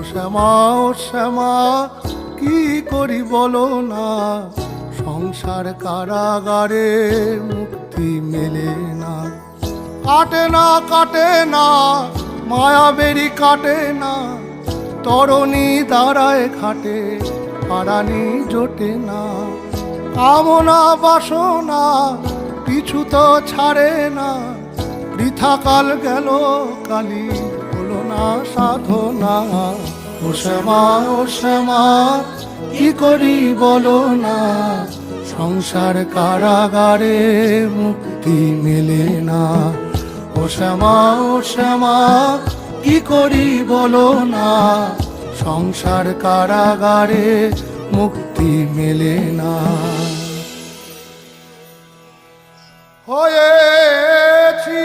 শ্যামা ও শ্যামা কি করি বলো না, সংসার কারাগারে মুক্তি মেলে না। কাটে না কাটে না মায়া বেরি কাটে না, তরণী দাঁড়ায় খাটে পারানি জোটে না। কামনা বাসনা পিছু তো ছাড়ে না, বৃথা কাল গেল কালি হলো না সাধনা। ও শ্যামা ও শ্যামা কি করি বলো না, সংসার কারাগারে মুক্তি মেলে না। ও শ্যামা ও শ্যামা কি করি বলো না, সংসার কারাগারে মুক্তি মেলে না। হয়েছি